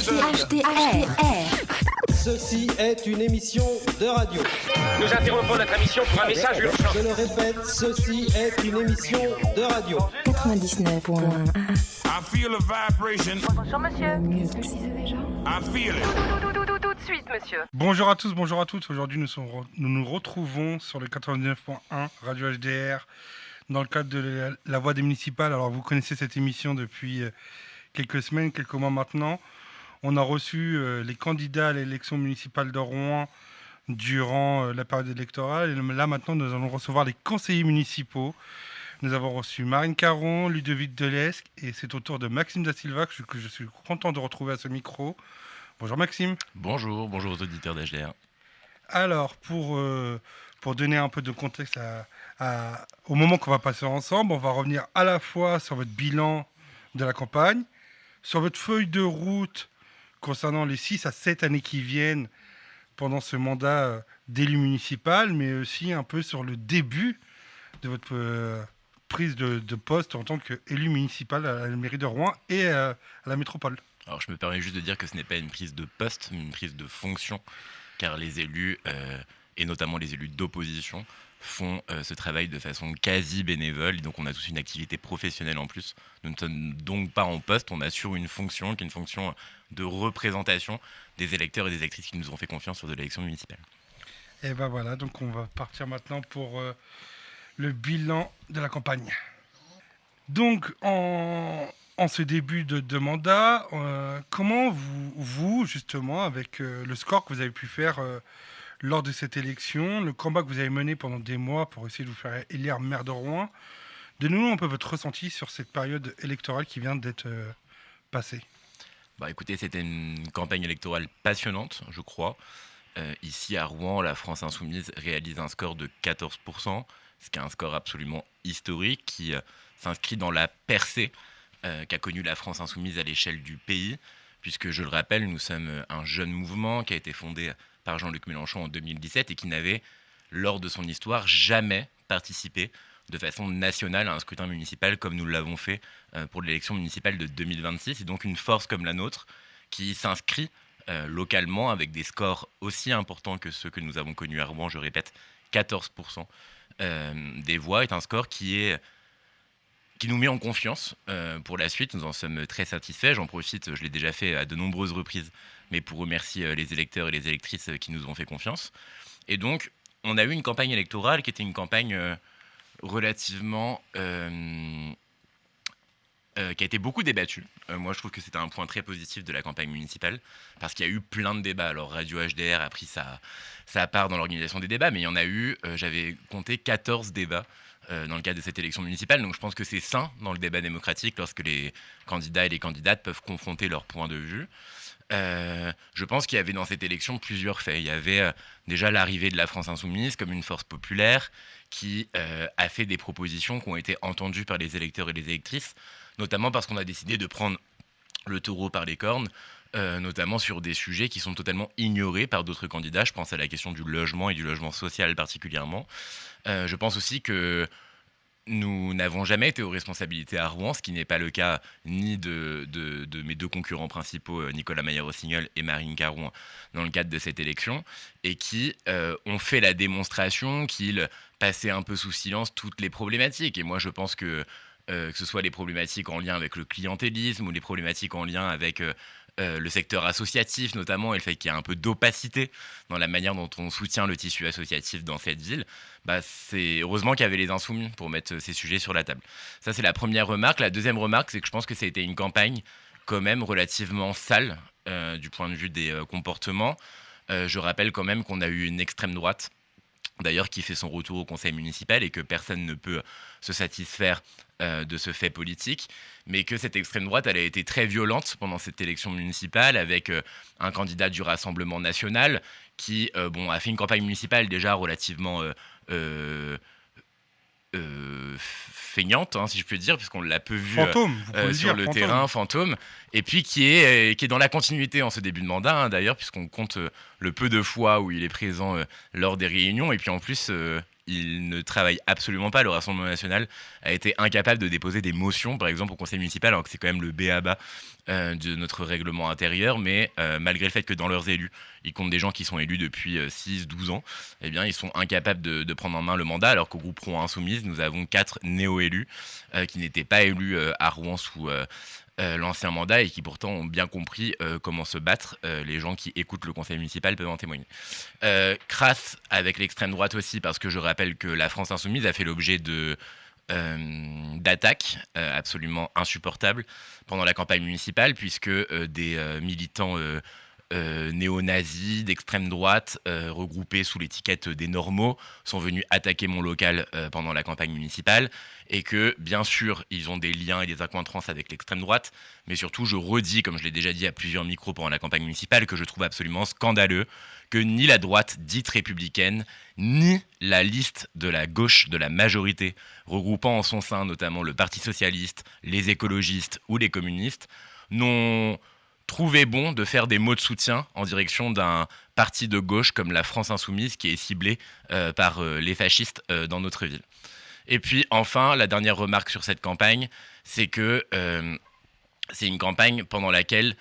HDR. Ceci est une émission de radio. Nous interrompons notre émission pour un message urgent. Je le répète, ceci est une émission de radio. 99.1. I feel a vibration. Bonjour monsieur. I feel it. Tout de suite monsieur. Bonjour à tous, bonjour à toutes. Aujourd'hui, nous nous retrouvons sur le 99.1 Radio HDR dans le cadre de la Voix des municipales. Alors, vous connaissez cette émission depuis quelques semaines, quelques mois maintenant. On a reçu les candidats à l'élection municipale de Rouen durant la période électorale. Et là, maintenant, nous allons recevoir les conseillers municipaux. Nous avons reçu Marine Caron, Ludovic Delesque, et c'est au tour de Maxime Da Silva que je suis content de retrouver à ce micro. Bonjour Maxime. Bonjour aux auditeurs d'HDR. Alors, pour donner un peu de contexte au moment qu'on va passer ensemble, on va revenir à la fois sur votre bilan de la campagne, sur votre feuille de route concernant les 6 à 7 années qui viennent pendant ce mandat d'élu municipal, mais aussi un peu sur le début de votre prise de poste en tant qu'élu municipal à la mairie de Rouen et à la métropole. Alors je me permets juste de dire que ce n'est pas une prise de poste, mais une prise de fonction, car les élus, et notamment les élus d'opposition, font ce travail de façon quasi bénévole, et donc on a tous une activité professionnelle en plus. Nous ne sommes donc pas en poste, on assure une fonction qui est une fonction de représentation des électeurs et des électrices qui nous ont fait confiance sur de l'élection municipale. Et ben voilà, donc on va partir maintenant pour le bilan de la campagne. Donc en ce début de mandat, comment vous justement, avec le score que vous avez pu faire lors de cette élection, le combat que vous avez mené pendant des mois pour essayer de vous faire élire maire de Rouen, donnez-nous un peu votre ressenti sur cette période électorale qui vient d'être passée. Écoutez, c'était une campagne électorale passionnante, je crois. Ici à Rouen, la France Insoumise réalise un score de 14%, ce qui est un score absolument historique qui s'inscrit dans la percée qu'a connue la France Insoumise à l'échelle du pays, puisque je le rappelle, nous sommes un jeune mouvement qui a été fondé par Jean-Luc Mélenchon en 2017 et qui n'avait, lors de son histoire, jamais participé de façon nationale à un scrutin municipal comme nous l'avons fait pour l'élection municipale de 2026. Et donc une force comme la nôtre qui s'inscrit localement avec des scores aussi importants que ceux que nous avons connus à Rouen, je répète, 14% des voix, est un score qui nous met en confiance pour la suite. Nous en sommes très satisfaits. J'en profite, je l'ai déjà fait à de nombreuses reprises, mais pour remercier les électeurs et les électrices qui nous ont fait confiance. Et donc, on a eu une campagne électorale qui était une campagne relativement... qui a été beaucoup débattue. Moi, je trouve que c'était un point très positif de la campagne municipale, parce qu'il y a eu plein de débats. Alors, Radio HDR a pris sa part dans l'organisation des débats, mais il y en a eu, j'avais compté 14 débats dans le cadre de cette élection municipale. Donc je pense que c'est sain dans le débat démocratique lorsque les candidats et les candidates peuvent confronter leurs points de vue. Je pense qu'il y avait dans cette élection plusieurs faits. Il y avait déjà l'arrivée de la France Insoumise comme une force populaire qui a fait des propositions qui ont été entendues par les électeurs et les électrices, notamment parce qu'on a décidé de prendre le taureau par les cornes, notamment sur des sujets qui sont totalement ignorés par d'autres candidats. Je pense à la question du logement et du logement social particulièrement. Je pense aussi que nous n'avons jamais été aux responsabilités à Rouen, ce qui n'est pas le cas ni de mes deux concurrents principaux, Nicolas Maillard-Rossignol et Marine Caron, dans le cadre de cette élection, et qui ont fait la démonstration qu'ils passaient un peu sous silence toutes les problématiques. Et moi, je pense que ce soit les problématiques en lien avec le clientélisme ou les problématiques en lien avec le secteur associatif notamment, et le fait qu'il y a un peu d'opacité dans la manière dont on soutient le tissu associatif dans cette ville, c'est heureusement qu'il y avait les insoumis pour mettre ces sujets sur la table. Ça, c'est la première remarque. La deuxième remarque, c'est que je pense que ça a été une campagne quand même relativement sale du point de vue des comportements. Je rappelle quand même qu'on a eu une extrême droite, d'ailleurs, qui fait son retour au conseil municipal et que personne ne peut se satisfaire de ce fait politique, mais que cette extrême droite, elle a été très violente pendant cette élection municipale avec un candidat du Rassemblement national qui a fait une campagne municipale déjà relativement feignante, si je puis dire, puisqu'on l'a peu vu sur le terrain, fantôme, et puis qui est dans la continuité en ce début de mandat, d'ailleurs, puisqu'on compte le peu de fois où il est présent lors des réunions, et puis en plus il ne travaille absolument pas. Le Rassemblement national a été incapable de déposer des motions, par exemple, au conseil municipal, alors que c'est quand même le b.a.-ba de notre règlement intérieur, mais malgré le fait que dans leurs élus, ils comptent des gens qui sont élus depuis 6-12 ans, eh bien, ils sont incapables de prendre en main le mandat, alors qu'au groupe Rouen Insoumise, nous avons 4 néo-élus qui n'étaient pas élus à Rouen sous l'ancien mandat et qui pourtant ont bien compris comment se battre. Les gens qui écoutent le conseil municipal peuvent en témoigner. Crasse avec l'extrême droite aussi, parce que je rappelle que la France Insoumise a fait l'objet d'attaques absolument insupportables pendant la campagne municipale, puisque des militants néo-nazis d'extrême droite regroupés sous l'étiquette des normaux sont venus attaquer mon local pendant la campagne municipale, et que bien sûr ils ont des liens et des accointrances avec l'extrême droite, mais surtout je redis, comme je l'ai déjà dit à plusieurs micros pendant la campagne municipale, que je trouve absolument scandaleux que ni la droite dite républicaine ni la liste de la gauche de la majorité, regroupant en son sein notamment le Parti socialiste, les écologistes ou les communistes, n'ont trouvé bon de faire des mots de soutien en direction d'un parti de gauche comme la France Insoumise, qui est ciblé par les fascistes dans notre ville. Et puis enfin, la dernière remarque sur cette campagne, c'est que c'est une campagne pendant laquelle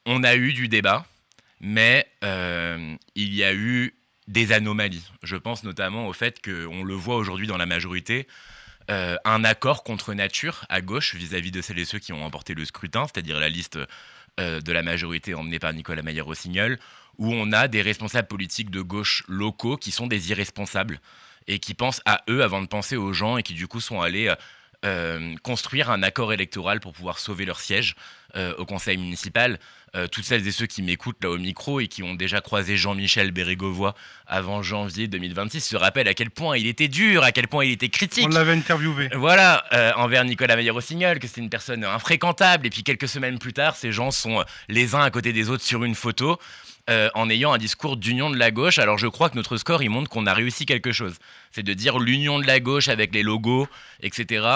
on a eu du débat, mais il y a eu des anomalies. Je pense notamment au fait qu'on le voit aujourd'hui dans la majorité, un accord contre nature à gauche vis-à-vis de celles et ceux qui ont emporté le scrutin, c'est-à-dire la liste de la majorité emmenée par Nicolas Maillé-Rossignol, où on a des responsables politiques de gauche locaux qui sont des irresponsables et qui pensent à eux avant de penser aux gens, et qui du coup sont allés construire un accord électoral pour pouvoir sauver leur siège au conseil municipal. Toutes celles et ceux qui m'écoutent là au micro et qui ont déjà croisé Jean-Michel Bérégovoy avant janvier 2026 se rappellent à quel point il était dur, à quel point il était critique. On l'avait interviewé. Voilà, envers Nicolas Maillé-Rossignol, que c'était une personne infréquentable. Et puis quelques semaines plus tard, ces gens sont les uns à côté des autres sur une photo, en ayant un discours d'union de la gauche. Alors je crois que notre score, il montre qu'on a réussi quelque chose. C'est de dire l'union de la gauche avec les logos, etc.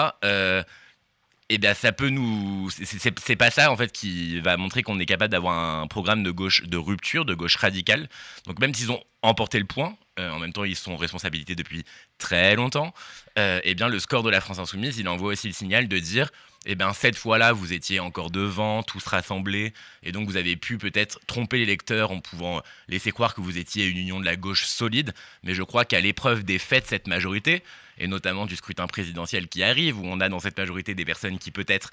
Et bien ça peut nous... C'est pas ça en fait qui va montrer qu'on est capable d'avoir un programme de gauche de rupture, de gauche radicale. Donc même s'ils ont emporté le point, en même temps ils sont en responsabilité depuis très longtemps, et bien le score de la France Insoumise, il envoie aussi le signal de dire eh bien cette fois-là vous étiez encore devant, tous rassemblés, et donc vous avez pu peut-être tromper les lecteurs en pouvant laisser croire que vous étiez une union de la gauche solide. Mais je crois qu'à l'épreuve des faits de cette majorité, et notamment du scrutin présidentiel qui arrive, où on a dans cette majorité des personnes qui peut-être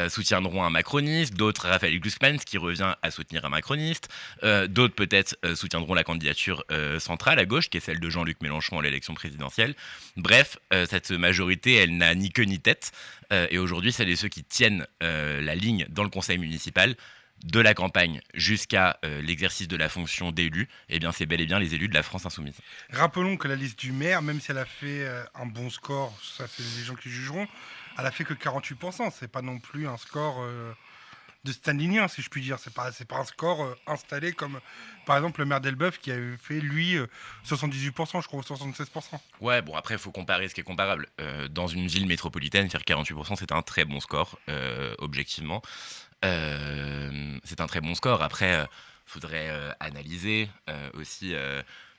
soutiendront un macroniste, d'autres Raphaël Glucksmann qui revient à soutenir un macroniste, d'autres peut-être soutiendront la candidature centrale à gauche, qui est celle de Jean-Luc Mélenchon à l'élection présidentielle. Bref, cette majorité, elle n'a ni queue ni tête, et aujourd'hui, celles et ceux qui tiennent la ligne dans le conseil municipal, de la campagne jusqu'à l'exercice de la fonction d'élu, eh bien c'est bel et bien les élus de la France Insoumise. Rappelons que la liste du maire, même si elle a fait un bon score, ça c'est les gens qui jugeront, elle a fait que 48%. C'est pas non plus un score de stalinien, si je puis dire. C'est pas un score installé comme par exemple le maire d'Elbeuf qui avait fait lui 78%, je crois, 76%. Ouais, bon après il faut comparer ce qui est comparable. Dans une ville métropolitaine, faire 48%, c'est un très bon score, objectivement. C'est un très bon score. Après, faudrait analyser aussi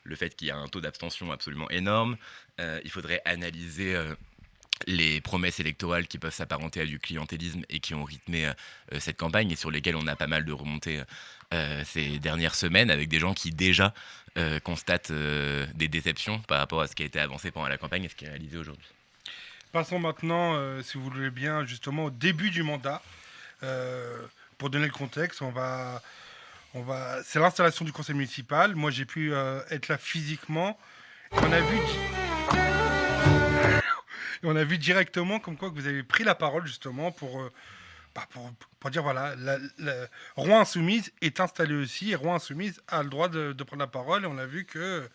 le fait qu'il y a un taux d'abstention absolument énorme. Il faudrait analyser les promesses électorales qui peuvent s'apparenter à du clientélisme et qui ont rythmé cette campagne, et sur lesquelles on a pas mal de remontées ces dernières semaines, avec des gens qui déjà constatent des déceptions par rapport à ce qui a été avancé pendant la campagne et ce qui est réalisé aujourd'hui. Passons maintenant, si vous voulez bien, justement au début du mandat. Pour donner le contexte, c'est l'installation du conseil municipal. Moi, j'ai pu être là physiquement. On a vu directement comme quoi que vous avez pris la parole justement pour dire voilà, Rouen Insoumise est installée aussi, et Rouen Insoumise a le droit de prendre la parole. Et on a vu que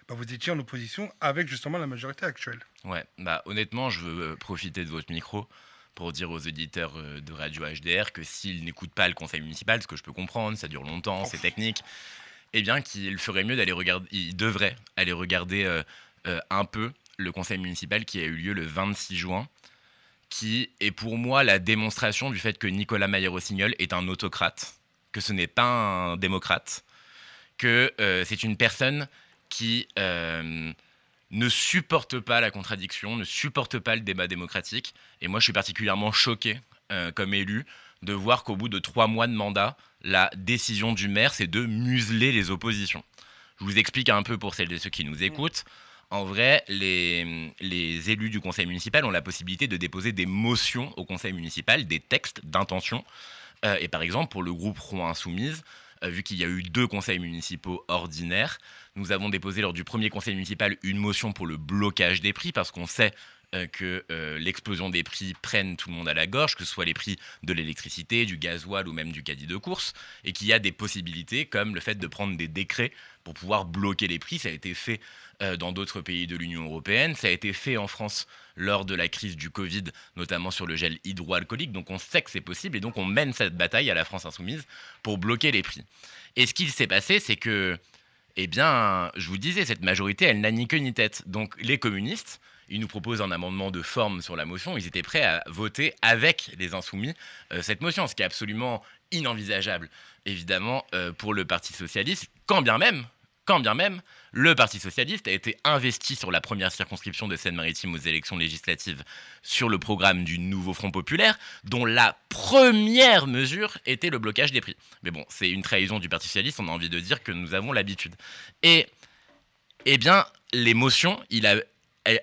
vous étiez en opposition avec justement la majorité actuelle. Ouais, honnêtement, je veux profiter de votre micro pour dire aux auditeurs de Radio HDR que s'ils n'écoutent pas le conseil municipal, ce que je peux comprendre, ça dure longtemps, c'est technique, eh bien qu'il ferait mieux ils devraient aller regarder un peu le conseil municipal qui a eu lieu le 26 juin, qui est pour moi la démonstration du fait que Nicolas Maillé-Rossignol est un autocrate, que ce n'est pas un démocrate, que c'est une personne qui ne supportent pas la contradiction, ne supportent pas le débat démocratique. Et moi, je suis particulièrement choqué, comme élu, de voir qu'au bout de 3 mois de mandat, la décision du maire, c'est de museler les oppositions. Je vous explique un peu pour celles et ceux qui nous écoutent. En vrai, les élus du conseil municipal ont la possibilité de déposer des motions au conseil municipal, des textes d'intention. Et par exemple, pour le groupe Rouen Insoumise, vu qu'il y a eu 2 conseils municipaux ordinaires, nous avons déposé lors du premier conseil municipal une motion pour le blocage des prix, parce qu'on sait que l'explosion des prix prenne tout le monde à la gorge, que ce soit les prix de l'électricité, du gasoil ou même du caddie de course, et qu'il y a des possibilités comme le fait de prendre des décrets pour pouvoir bloquer les prix. Ça a été fait dans d'autres pays de l'Union européenne, ça a été fait en France lors de la crise du Covid, notamment sur le gel hydroalcoolique, donc on sait que c'est possible, et donc on mène cette bataille à la France Insoumise pour bloquer les prix. Et ce qu'il s'est passé, c'est que, eh bien, je vous disais, cette majorité, elle n'a ni queue ni tête. Donc les communistes, ils nous proposent un amendement de forme sur la motion. Ils étaient prêts à voter avec les insoumis cette motion, ce qui est absolument inenvisageable, évidemment, pour le Parti socialiste, quand bien même, le Parti socialiste a été investi sur la première circonscription de Seine-Maritime aux élections législatives sur le programme du nouveau Front populaire, dont la première mesure était le blocage des prix. Mais bon, c'est une trahison du Parti socialiste, on a envie de dire que nous avons l'habitude. Et, eh bien, les motions,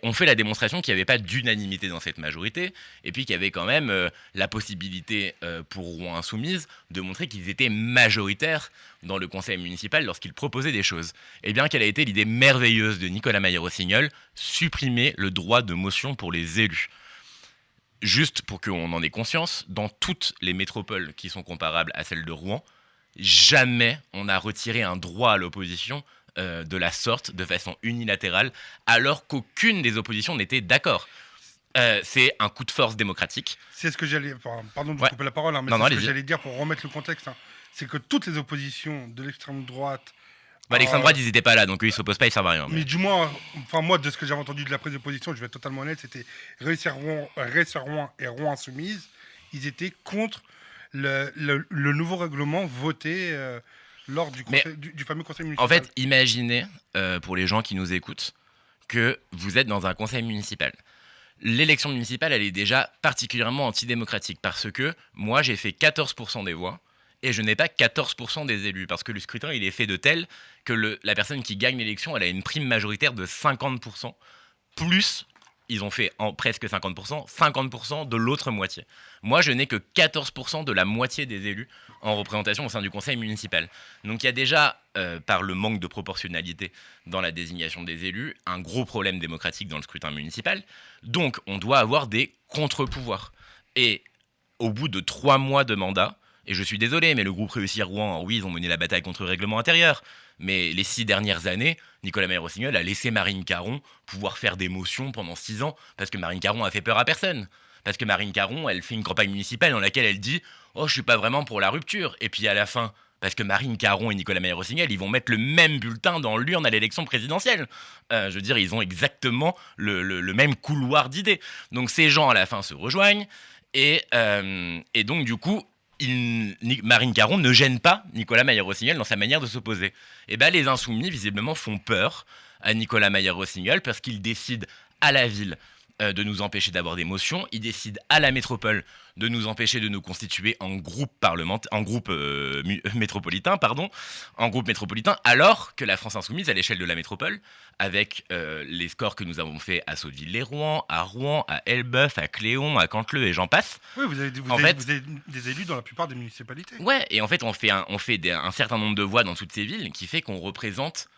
on fait la démonstration qu'il n'y avait pas d'unanimité dans cette majorité, et puis qu'il y avait quand même la possibilité pour Rouen Insoumise de montrer qu'ils étaient majoritaires dans le conseil municipal lorsqu'ils proposaient des choses. Eh bien, quelle a été l'idée merveilleuse de Nicolas Maillé-Rossignol ? Supprimer le droit de motion pour les élus. Juste pour qu'on en ait conscience, dans toutes les métropoles qui sont comparables à celle de Rouen, jamais on n'a retiré un droit à l'opposition de la sorte, de façon unilatérale, alors qu'aucune des oppositions n'était d'accord. C'est un coup de force démocratique. C'est ce que j'allais... Enfin, pardon de vous couper la parole, hein, mais c'est ce que j'allais dire pour remettre le contexte. Hein. C'est que toutes les oppositions de l'extrême droite... l'extrême droite, ils n'étaient pas là, donc eux, ils ne s'opposent pas, ils servent à rien. Mais du moins, moi, de ce que j'avais entendu de la prise d'opposition, je vais être totalement honnête, c'était Réussir Rouen et Rouen Insoumise. Ils étaient contre le nouveau règlement voté... lors du fameux conseil municipal. En fait, imaginez, pour les gens qui nous écoutent, que vous êtes dans un conseil municipal. L'élection municipale, elle est déjà particulièrement antidémocratique parce que moi, j'ai fait 14% des voix et je n'ai pas 14% des élus parce que le scrutin, il est fait de tel que la personne qui gagne l'élection, elle a une prime majoritaire de 50%, plus, ils ont fait en presque 50%, 50% de l'autre moitié. Moi, je n'ai que 14% de la moitié des élus en représentation au sein du conseil municipal. Donc il y a déjà, par le manque de proportionnalité dans la désignation des élus, un gros problème démocratique dans le scrutin municipal. Donc on doit avoir des contre-pouvoirs. Et au bout de 3 mois de mandat, et je suis désolé, mais le groupe Réussir Rouen, oui, ils ont mené la bataille contre le règlement intérieur, mais les 6 dernières années, Nicolas Maillé-Rossignol a laissé Marine Caron pouvoir faire des motions pendant 6 ans, parce que Marine Caron a fait peur à personne. Parce que Marine Caron, elle fait une campagne municipale dans laquelle elle dit « Oh, je suis pas vraiment pour la rupture ». Et puis à la fin, parce que Marine Caron et Nicolas Maillé-Rossignol, ils vont mettre le même bulletin dans l'urne à l'élection présidentielle. Je veux dire, ils ont exactement le même couloir d'idées. Donc ces gens, à la fin, se rejoignent. Et donc, du coup, Marine Caron ne gêne pas Nicolas Maillé-Rossignol dans sa manière de s'opposer. Et bien, les Insoumis, visiblement, font peur à Nicolas Maillé-Rossignol parce qu'ils décident à la ville de nous empêcher d'avoir des motions. Ils décident à la métropole de nous empêcher de nous constituer en groupe métropolitain, alors que la France Insoumise, à l'échelle de la métropole, avec les scores que nous avons faits à Sotteville-les-Rouen, à Rouen, à Elbeuf, à Cléon, à Canteleu et j'en passe. Oui, vous avez des élus dans la plupart des municipalités. Ouais, et en fait, on fait un certain nombre de voix dans toutes ces villes qui fait qu'on représente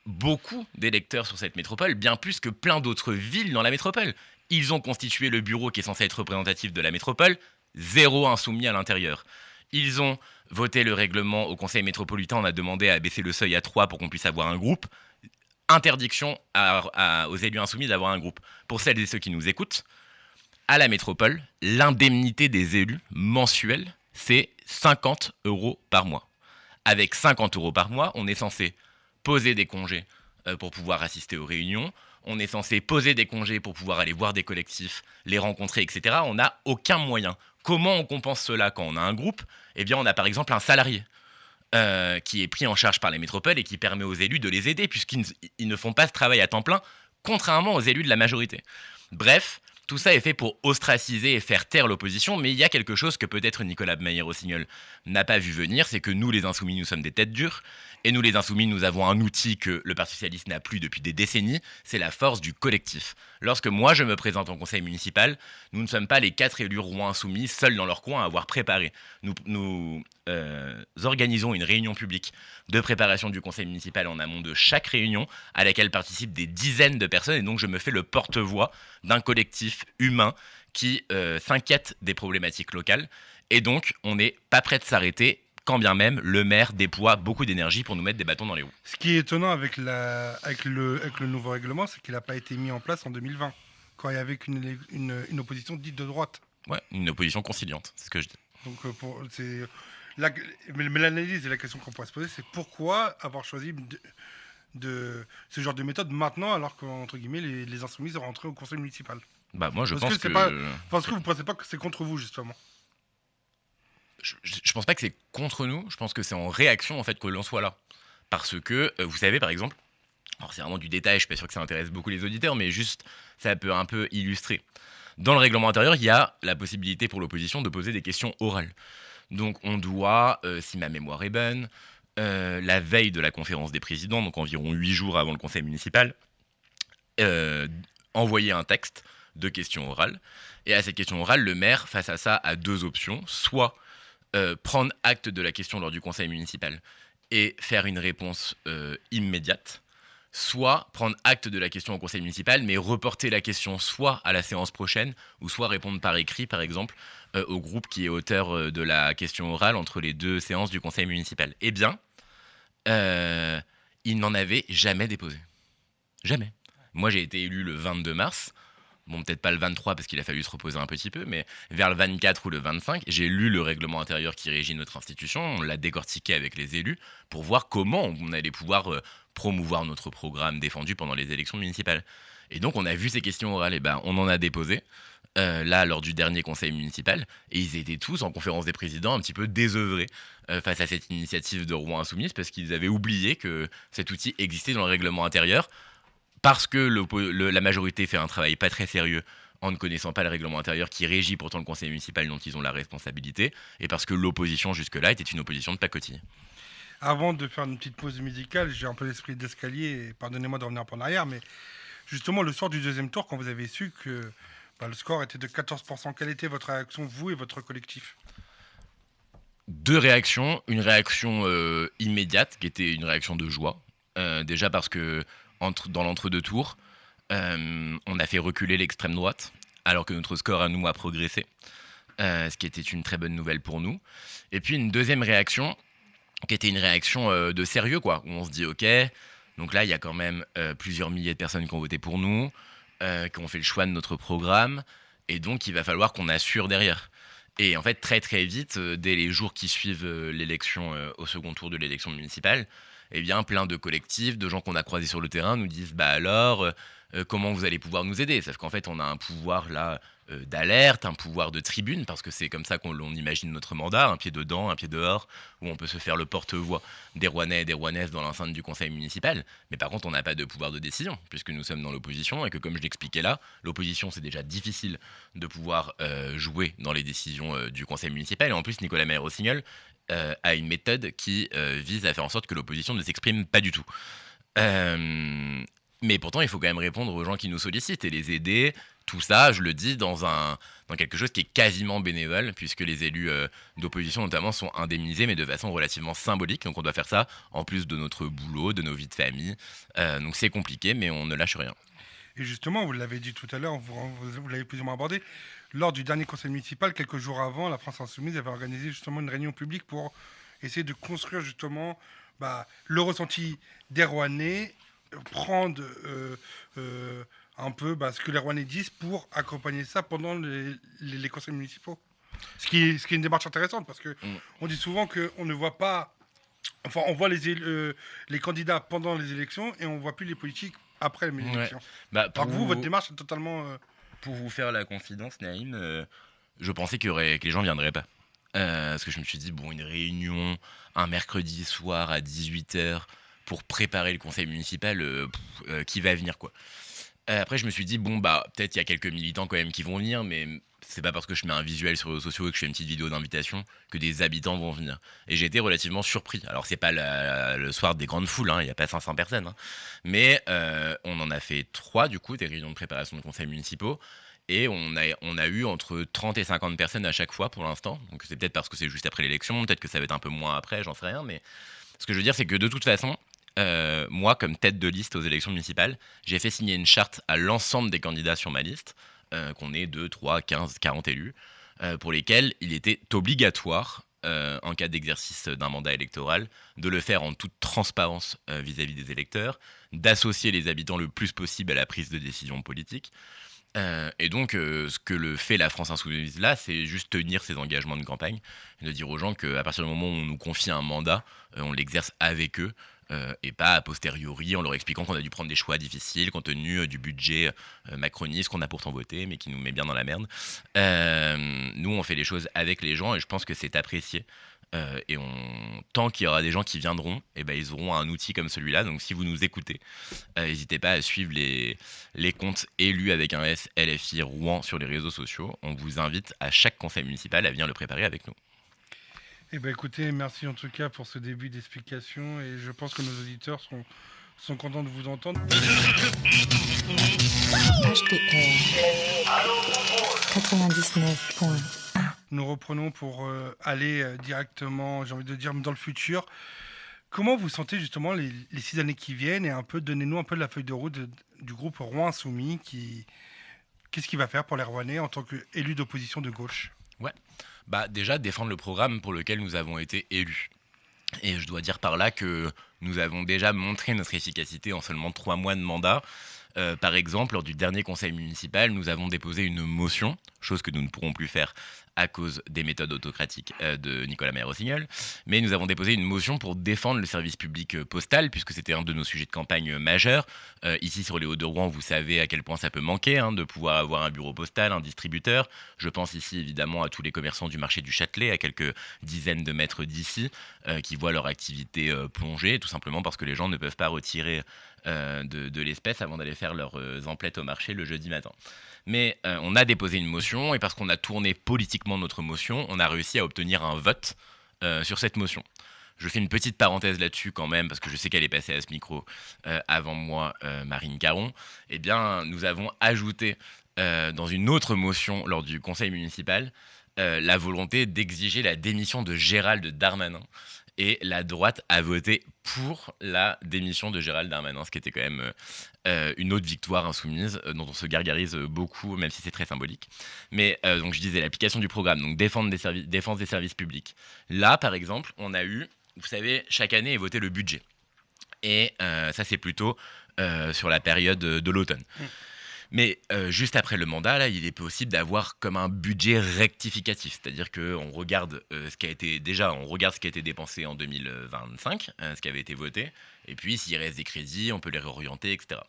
beaucoup d'électeurs sur cette métropole, bien plus que plein d'autres villes dans la métropole. Ils ont constitué le bureau qui est censé être représentatif de la métropole, 0 insoumis à l'intérieur. Ils ont voté le règlement au conseil métropolitain, on a demandé à baisser le seuil à 3 pour qu'on puisse avoir un groupe. Interdiction aux élus insoumis d'avoir un groupe. Pour celles et ceux qui nous écoutent, à la métropole, l'indemnité des élus mensuelle, c'est 50 € par mois. Avec 50 € par mois, on est censé poser des congés pour pouvoir assister aux réunions, on est censé poser des congés pour pouvoir aller voir des collectifs, les rencontrer, etc. On n'a aucun moyen. Comment on compense cela quand on a un groupe ? Eh bien, on a par exemple un salarié qui est pris en charge par les métropoles et qui permet aux élus de les aider puisqu'ils ne font pas ce travail à temps plein contrairement aux élus de la majorité. Bref, tout ça est fait pour ostraciser et faire taire l'opposition, mais il y a quelque chose que peut-être Nicolas Meyer-Rossignol n'a pas vu venir, c'est que nous, les Insoumis, nous sommes des têtes dures, et nous, les Insoumis, nous avons un outil que le Parti Socialiste n'a plus depuis des décennies, c'est la force du collectif. Lorsque moi, je me présente en conseil municipal, nous ne sommes pas les 4 élus rois insoumis, seuls dans leur coin à avoir préparé. Nous organisons une réunion publique de préparation du conseil municipal en amont de chaque réunion, à laquelle participent des dizaines de personnes, et donc je me fais le porte-voix d'un collectif humain qui s'inquiète des problématiques locales, et donc on n'est pas prêt de s'arrêter, quand bien même le maire déploie beaucoup d'énergie pour nous mettre des bâtons dans les roues. Ce qui est étonnant avec le nouveau règlement, c'est qu'il n'a pas été mis en place en 2020, quand il y avait une opposition dite de droite. Ouais, une opposition conciliante, c'est ce que je dis. Donc, mais l'analyse et la question qu'on pourrait se poser, c'est pourquoi avoir choisi ce genre de méthode maintenant, alors qu'entre guillemets, les insoumis sont rentrés au conseil municipal. Bah, moi, je Parce pense que parce que vous ne pensez pas que c'est contre vous, justement? Je pense pas que c'est contre nous, je pense que c'est en réaction en fait que l'on soit là. Parce que, vous savez par exemple, alors c'est vraiment du détail, je suis pas sûr que ça intéresse beaucoup les auditeurs, mais juste ça peut un peu illustrer. Dans le règlement intérieur, il y a la possibilité pour l'opposition de poser des questions orales. Donc on doit, si ma mémoire est bonne, la veille de la conférence des présidents, donc environ 8 jours avant le conseil municipal, envoyer un texte de questions orales. Et à cette question orale, le maire, face à ça, a 2 options. Soit prendre acte de la question lors du conseil municipal et faire une réponse immédiate, soit prendre acte de la question au conseil municipal, mais reporter la question soit à la séance prochaine, ou soit répondre par écrit, par exemple, au groupe qui est auteur de la question orale entre les 2 séances du conseil municipal. Eh bien, il n'en avait jamais déposé. Jamais. Moi, j'ai été élu le 22 mars. Bon, peut-être pas le 23 parce qu'il a fallu se reposer un petit peu, mais vers le 24 ou le 25, j'ai lu le règlement intérieur qui régit notre institution, on l'a décortiqué avec les élus pour voir comment on allait pouvoir promouvoir notre programme défendu pendant les élections municipales. Et donc on a vu ces questions orales, et ben on en a déposé, là lors du dernier conseil municipal, et ils étaient tous en conférence des présidents un petit peu désœuvrés face à cette initiative de Rouen Insoumise, parce qu'ils avaient oublié que cet outil existait dans le règlement intérieur, parce que la majorité fait un travail pas très sérieux en ne connaissant pas le règlement intérieur qui régit pourtant le conseil municipal dont ils ont la responsabilité, et parce que l'opposition jusque-là était une opposition de pacotille. Avant de faire une petite pause musicale, j'ai un peu l'esprit d'escalier, et pardonnez-moi de revenir un peu en arrière, mais justement le soir du 2e tour, quand vous avez su que le score était de 14%, quelle était votre réaction, vous et votre collectif? 2 réactions, une réaction immédiate qui était une réaction de joie, déjà parce que dans l'entre-deux tours, on a fait reculer l'extrême droite, alors que notre score à nous a progressé, ce qui était une très bonne nouvelle pour nous. Et puis une deuxième réaction, qui était une réaction de sérieux, quoi, où on se dit ok, donc là il y a quand même plusieurs milliers de personnes qui ont voté pour nous, qui ont fait le choix de notre programme, et donc il va falloir qu'on assure derrière. Et en fait très très vite, dès les jours qui suivent l'élection, au second tour de l'élection municipale, eh bien, plein de collectifs, de gens qu'on a croisés sur le terrain nous disent « Bah alors, comment vous allez pouvoir nous aider ?» Sauf qu'en fait, on a un pouvoir là d'alerte, un pouvoir de tribune, parce que c'est comme ça qu'on imagine notre mandat, un pied dedans, un pied dehors, où on peut se faire le porte-voix des Rouennais et des Rouennaises dans l'enceinte du conseil municipal. Mais par contre, on n'a pas de pouvoir de décision, puisque nous sommes dans l'opposition, et que comme je l'expliquais là, l'opposition, c'est déjà difficile de pouvoir jouer dans les décisions du conseil municipal. Et en plus, Nicolas Meyer-Rossignol a une méthode qui vise à faire en sorte que l'opposition ne s'exprime pas du tout. Mais pourtant, il faut quand même répondre aux gens qui nous sollicitent et les aider. Tout ça, je le dis, dans quelque chose qui est quasiment bénévole, puisque les élus d'opposition notamment sont indemnisés, mais de façon relativement symbolique. Donc on doit faire ça en plus de notre boulot, de nos vies de famille. Donc c'est compliqué, mais on ne lâche rien. Et justement, vous l'avez dit tout à l'heure, vous l'avez plus ou moins abordé, lors du dernier conseil municipal, quelques jours avant, la France Insoumise avait organisé justement une réunion publique pour essayer de construire justement le ressenti des Rouennais, prendre un peu ce que les Rouennais disent pour accompagner ça pendant les conseils municipaux. Ce qui est une démarche intéressante, parce que on dit souvent qu'on ne voit pas... Enfin, on voit les candidats pendant les élections et on ne voit plus les politiques après les élections. Ouais. Alors que votre démarche est totalement... Pour vous faire la confidence, Naïm, je pensais que les gens ne viendraient pas. Parce que je me suis dit, bon, une réunion un mercredi soir à 18h pour préparer le conseil municipal, qui va venir, quoi. Après, je me suis dit, bon, bah, peut-être il y a quelques militants quand même qui vont venir, mais c'est pas parce que je mets un visuel sur les réseaux sociaux et que je fais une petite vidéo d'invitation que des habitants vont venir. Et j'ai été relativement surpris. Alors, c'est pas le soir des grandes foules, il n'y a pas 500 personnes, mais on en a fait 3, du coup, des réunions de préparation de conseils municipaux. Et on a eu entre 30 et 50 personnes à chaque fois pour l'instant. Donc, c'est peut-être parce que c'est juste après l'élection, peut-être que ça va être un peu moins après, j'en sais rien. Mais ce que je veux dire, c'est que de toute façon, moi, comme tête de liste aux élections municipales, j'ai fait signer une charte à l'ensemble des candidats sur ma liste, qu'on ait 2, 3, 15, 40 élus, pour lesquels il était obligatoire, en cas d'exercice d'un mandat électoral, de le faire en toute transparence vis-à-vis des électeurs, d'associer les habitants le plus possible à la prise de décision politique. Et donc, ce que fait la France Insoumise là, c'est juste tenir ses engagements de campagne, et de dire aux gens qu'à partir du moment où on nous confie un mandat, on l'exerce avec eux, et pas a posteriori en leur expliquant qu'on a dû prendre des choix difficiles compte tenu du budget macroniste qu'on a pourtant voté, mais qui nous met bien dans la merde. Nous, on fait les choses avec les gens et je pense que c'est apprécié. Et tant qu'il y aura des gens qui viendront, ils auront un outil comme celui-là. Donc si vous nous écoutez, n'hésitez pas à suivre les comptes élus avec un S, LFI Rouen sur les réseaux sociaux. On vous invite à chaque conseil municipal à venir le préparer avec nous. Écoutez, merci en tout cas pour ce début d'explication et je pense que nos auditeurs sont contents de vous entendre. HDR 99.1. Nous reprenons pour aller directement, j'ai envie de dire, dans le futur. Comment vous sentez justement les 6 années qui viennent et donnez-nous un peu de la feuille de route du groupe Rouen Insoumis qu'est-ce qu'il va faire pour les Rouennais en tant qu'élu d'opposition de gauche? Ouais, déjà défendre le programme pour lequel nous avons été élus. Et je dois dire par là que nous avons déjà montré notre efficacité en seulement 3 mois de mandat. Par exemple, lors du dernier conseil municipal, nous avons déposé une motion, chose que nous ne pourrons plus faire à cause des méthodes autocratiques de Nicolas Meyer-Rossignol, mais nous avons déposé une motion pour défendre le service public postal, puisque c'était un de nos sujets de campagne majeurs. Ici, sur les Hauts-de-Rouen, vous savez à quel point ça peut manquer de pouvoir avoir un bureau postal, un distributeur. Je pense ici, évidemment, à tous les commerçants du marché du Châtelet, à quelques dizaines de mètres d'ici, qui voient leur activité plonger, tout simplement parce que les gens ne peuvent pas retirer de l'espèce avant d'aller faire leurs emplettes au marché le jeudi matin. Mais on a déposé une motion et parce qu'on a tourné politiquement notre motion, on a réussi à obtenir un vote sur cette motion. Je fais une petite parenthèse là-dessus quand même parce que je sais qu'elle est passée à ce micro avant moi, Marine Caron. Eh bien, nous avons ajouté dans une autre motion lors du conseil municipal la volonté d'exiger la démission de Gérald Darmanin. Et la droite a voté pour la démission de Gérald Darmanin, ce qui était quand même une autre victoire insoumise dont on se gargarise beaucoup, même si c'est très symbolique. Mais donc je disais, l'application du programme, donc défense des services publics. Là, par exemple, on a eu, vous savez, chaque année est voté le budget. Et ça, c'est plutôt sur la période de l'automne. Mais juste après le mandat, là, il est possible d'avoir comme un budget rectificatif, c'est-à-dire qu'on regarde ce qui a été dépensé en 2025, ce qui avait été voté, et puis s'il reste des crédits, on peut les réorienter, etc.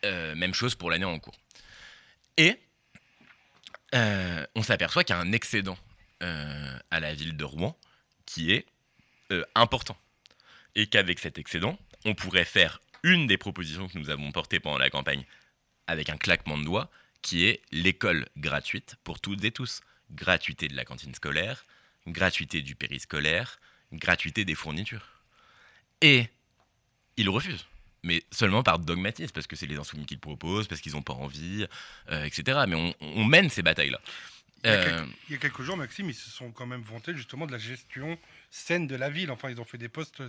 Même chose pour l'année en cours. Et on s'aperçoit qu'il y a un excédent à la ville de Rouen qui est important, et qu'avec cet excédent, on pourrait faire une des propositions que nous avons portées pendant la campagne avec un claquement de doigts, qui est l'école gratuite pour toutes et tous. Gratuité de la cantine scolaire, gratuité du périscolaire, gratuité des fournitures. Et ils refusent, mais seulement par dogmatisme, parce que c'est les insoumis qui le proposent, parce qu'ils n'ont pas envie, etc. Mais on mène ces batailles-là. Il y a quelques jours, Maxime, ils se sont quand même vantés justement de la gestion saine de la ville. Enfin, ils ont fait des posts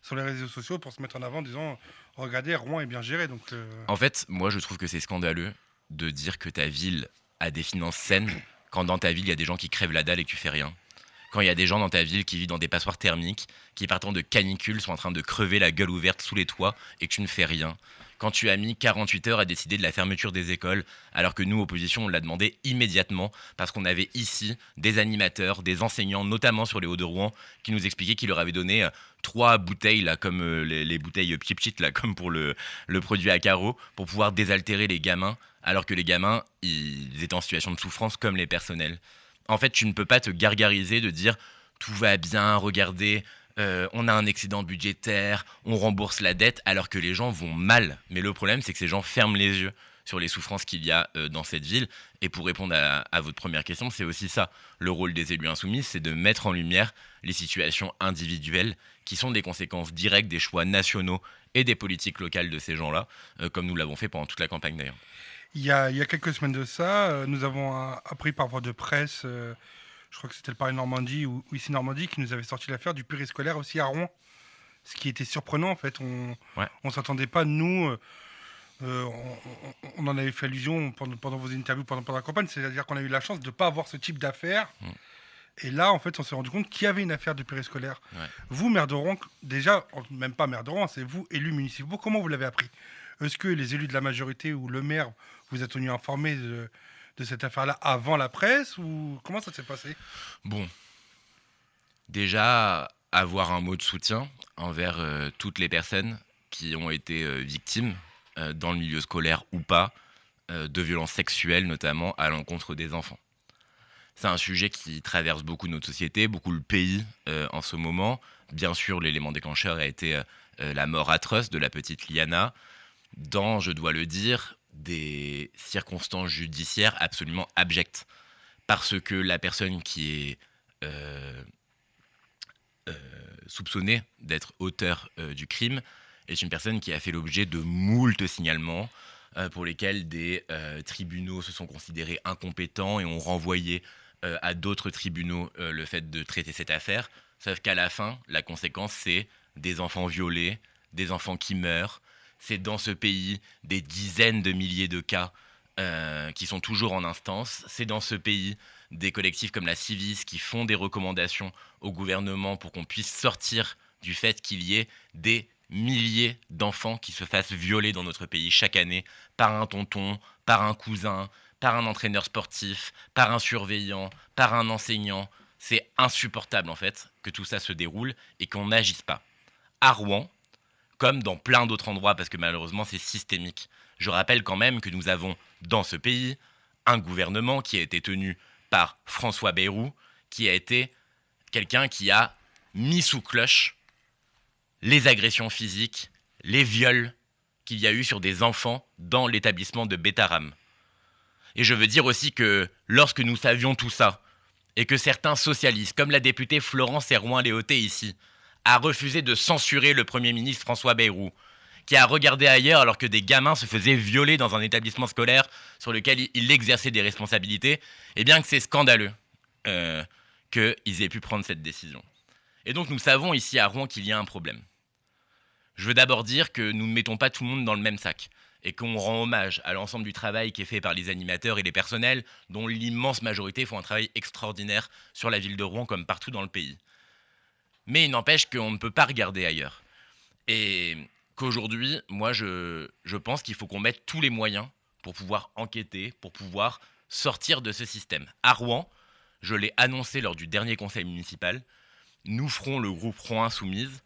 sur les réseaux sociaux pour se mettre en avant en disant « Regardez, Rouen est bien géré ». Donc, En fait, moi, je trouve que c'est scandaleux de dire que ta ville a des finances saines quand dans ta ville, il y a des gens qui crèvent la dalle et que tu fais rien. Quand il y a des gens dans ta ville qui vivent dans des passoires thermiques, qui partant de canicule sont en train de crever la gueule ouverte sous les toits et que tu ne fais rien. Quand tu as mis 48 heures à décider de la fermeture des écoles, alors que nous, opposition, on l'a demandé immédiatement, parce qu'on avait ici des animateurs, des enseignants, notamment sur les Hauts-de-Rouen, qui nous expliquaient qu'ils leur avaient donné 3 bouteilles, là, comme les bouteilles Pchit, là, comme pour le produit à carreaux, pour pouvoir désaltérer les gamins, alors que les gamins, ils étaient en situation de souffrance comme les personnels. En fait, tu ne peux pas te gargariser de dire « tout va bien, regardez ». on a un excédent budgétaire, on rembourse la dette, alors que les gens vont mal. Mais le problème, c'est que ces gens ferment les yeux sur les souffrances qu'il y a dans cette ville. Et pour répondre à votre première question, c'est aussi ça. Le rôle des élus insoumis, c'est de mettre en lumière les situations individuelles qui sont des conséquences directes des choix nationaux et des politiques locales de ces gens-là, comme nous l'avons fait pendant toute la campagne d'ailleurs. Il y a quelques semaines de ça, nous avons appris par voie de presse, je crois que c'était le Paris Normandie ou ici Normandie, qui nous avait sorti l'affaire du périscolaire aussi à Rouen. Ce qui était surprenant en fait, on s'attendait pas, nous, on en avait fait allusion pendant vos interviews, pendant la campagne, c'est-à-dire qu'on a eu la chance de ne pas avoir ce type d'affaire. Et là, en fait, on s'est rendu compte qu'il y avait une affaire de périscolaire. Ouais. Vous, maire de Rouen, déjà, même pas maire de Rouen, c'est vous, élus municipaux, comment vous l'avez appris ? Est-ce que les élus de la majorité ou le maire vous êtes tenus informés de cette affaire-là avant la presse ou comment ça s'est passé ? Bon, déjà, avoir un mot de soutien envers toutes les personnes qui ont été victimes, dans le milieu scolaire ou pas, de violences sexuelles, notamment à l'encontre des enfants. C'est un sujet qui traverse beaucoup notre société, beaucoup le pays en ce moment. Bien sûr, l'élément déclencheur a été la mort atroce de la petite Liana, dans, je dois le dire, des circonstances judiciaires absolument abjectes. Parce que la personne qui est soupçonnée d'être auteur du crime est une personne qui a fait l'objet de moult signalements pour lesquels des tribunaux se sont considérés incompétents et ont renvoyé à d'autres tribunaux le fait de traiter cette affaire. Sauf qu'à la fin, la conséquence, c'est des enfants violés, des enfants qui meurent. C'est dans ce pays des dizaines de milliers de cas qui sont toujours en instance. C'est dans ce pays des collectifs comme la Civis qui font des recommandations au gouvernement pour qu'on puisse sortir du fait qu'il y ait des milliers d'enfants qui se fassent violer dans notre pays chaque année par un tonton, par un cousin, par un entraîneur sportif, par un surveillant, par un enseignant. C'est insupportable en fait que tout ça se déroule et qu'on n'agisse pas. À Rouen, comme dans plein d'autres endroits, parce que malheureusement c'est systémique. Je rappelle quand même que nous avons dans ce pays un gouvernement qui a été tenu par François Bayrou, qui a été quelqu'un qui a mis sous cloche les agressions physiques, les viols qu'il y a eu sur des enfants dans l'établissement de Bétaram. Et je veux dire aussi que lorsque nous savions tout ça, et que certains socialistes, comme la députée Florence Herouin-Léautey ici, a refusé de censurer le Premier ministre François Bayrou, qui a regardé ailleurs alors que des gamins se faisaient violer dans un établissement scolaire sur lequel il exerçait des responsabilités, et bien que c'est scandaleux qu'ils aient pu prendre cette décision. Et donc nous savons ici à Rouen qu'il y a un problème. Je veux d'abord dire que nous ne mettons pas tout le monde dans le même sac et qu'on rend hommage à l'ensemble du travail qui est fait par les animateurs et les personnels, dont l'immense majorité font un travail extraordinaire sur la ville de Rouen comme partout dans le pays. Mais il n'empêche qu'on ne peut pas regarder ailleurs. Et qu'aujourd'hui, moi je pense qu'il faut qu'on mette tous les moyens pour pouvoir enquêter, pour pouvoir sortir de ce système. À Rouen, je l'ai annoncé lors du dernier conseil municipal, nous ferons, le groupe Rouen Insoumise,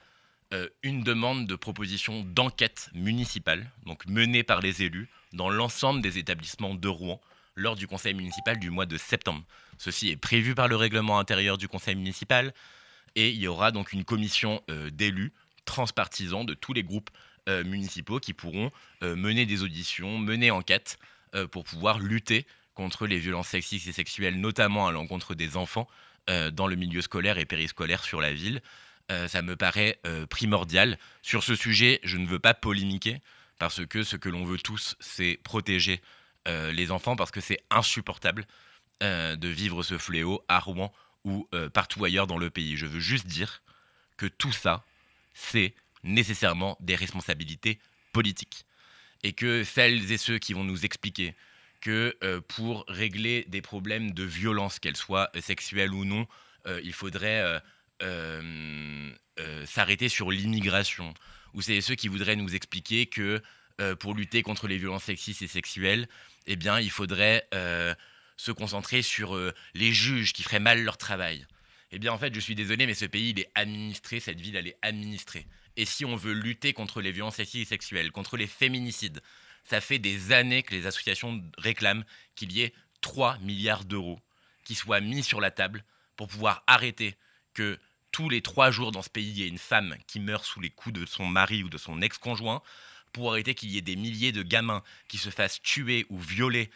une demande de proposition d'enquête municipale, donc menée par les élus, dans l'ensemble des établissements de Rouen, lors du conseil municipal du mois de septembre. Ceci est prévu par le règlement intérieur du conseil municipal, et il y aura donc une commission d'élus transpartisans de tous les groupes municipaux qui pourront mener des auditions, mener enquête pour pouvoir lutter contre les violences sexistes et sexuelles, notamment à l'encontre des enfants dans le milieu scolaire et périscolaire sur la ville. Ça me paraît primordial. Sur ce sujet, je ne veux pas polémiquer parce que ce que l'on veut tous, c'est protéger les enfants parce que c'est insupportable de vivre ce fléau à Rouen ou partout ailleurs dans le pays. Je veux juste dire que tout ça, c'est nécessairement des responsabilités politiques. Et que celles et ceux qui vont nous expliquer que pour régler des problèmes de violence, qu'elles soient sexuelles ou non, il faudrait s'arrêter sur l'immigration. Ou c'est ceux qui voudraient nous expliquer que pour lutter contre les violences sexistes et sexuelles, eh bien, il faudrait se concentrer sur les juges qui feraient mal leur travail. Eh bien, en fait, je suis désolé, mais ce pays, il est administré, cette ville, elle est administrée. Et si on veut lutter contre les violences sexistes et sexuelles, contre les féminicides, ça fait des années que les associations réclament qu'il y ait 3 milliards d'euros qui soient mis sur la table pour pouvoir arrêter que tous les 3 jours dans ce pays, il y a une femme qui meurt sous les coups de son mari ou de son ex-conjoint, pour arrêter qu'il y ait des milliers de gamins qui se fassent tuer ou violer